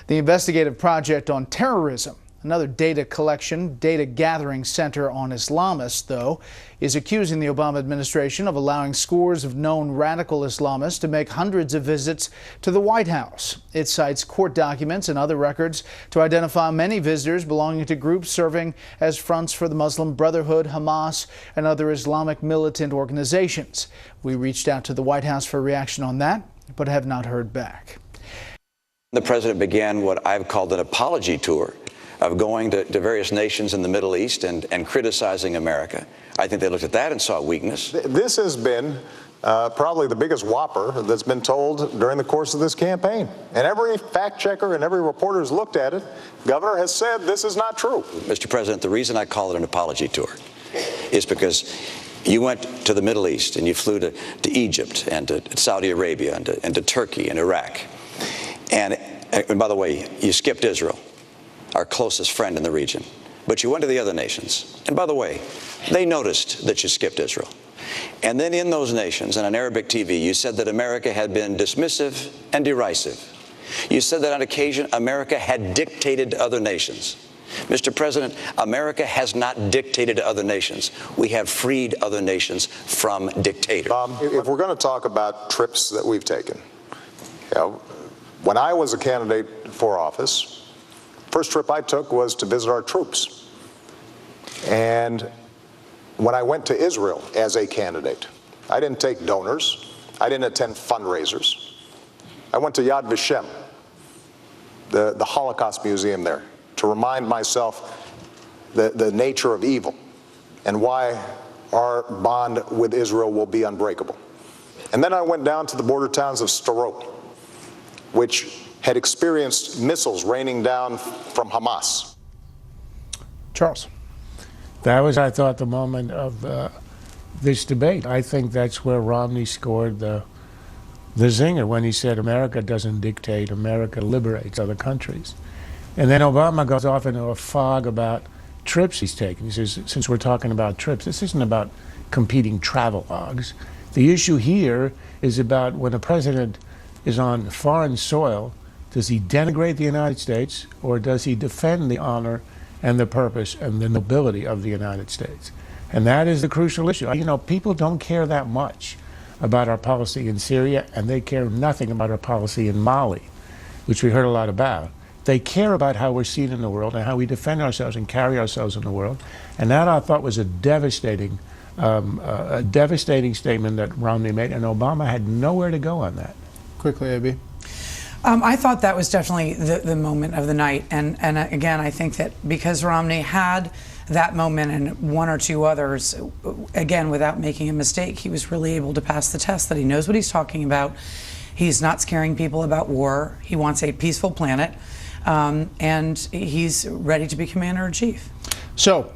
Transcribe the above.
The investigative project on terrorism, another data collection, data gathering center on Islamists, though, is accusing the Obama administration of allowing scores of known radical Islamists to make hundreds of visits to the White House. It cites court documents and other records to identify many visitors belonging to groups serving as fronts for the Muslim Brotherhood, Hamas, and other Islamic militant organizations. We reached out to the White House for a reaction on that, but have not heard back. The president began what I've called an apology tour of going to various nations in the Middle East and criticizing America. I think they looked at that and saw weakness. This has been probably the biggest whopper that's been told during the course of this campaign. And every fact checker and every reporter who's looked at it, Governor has said this is not true. Mr. President, the reason I call it an apology tour is because you went to the Middle East and you flew to Egypt and to Saudi Arabia and to Turkey and Iraq. And by the way, you skipped Israel, our closest friend in the region. But you went to the other nations. And by the way, they noticed that you skipped Israel. And then in those nations, and on Arabic TV, you said that America had been dismissive and derisive. You said that on occasion, America had dictated to other nations. Mr. President, America has not dictated to other nations. We have freed other nations from dictators. If we're going to talk about trips that we've taken, when I was a candidate for office, first trip I took was to visit our troops. And when I went to Israel as a candidate, I didn't take donors. I didn't attend fundraisers. I went to Yad Vashem, the Holocaust Museum there, to remind myself the nature of evil and why our bond with Israel will be unbreakable. And then I went down to the border towns of Sderot, which had experienced missiles raining down from Hamas. Charles. That was, I thought, the moment of this debate. I think that's where Romney scored the zinger when he said America doesn't dictate, America liberates other countries. And then Obama goes off into a fog about trips he's taken. He says, since we're talking about trips, this isn't about competing travelogues. The issue here is about when a president is on foreign soil, does he denigrate the United States or does he defend the honor and the purpose and the nobility of the United States? And that is the crucial issue. You know, people don't care that much about our policy in Syria, and they care nothing about our policy in Mali, which we heard a lot about. They care about how we're seen in the world and how we defend ourselves and carry ourselves in the world. And that, I thought, was a devastating statement that Romney made, and Obama had nowhere to go on that. Quickly, AB. I thought that was definitely the moment of the night. And again, I think that because Romney had that moment and one or two others, again, without making a mistake, he was really able to pass the test that he knows what he's talking about. He's not scaring people about war. He wants a peaceful planet. And he's ready to be commander-in-chief. So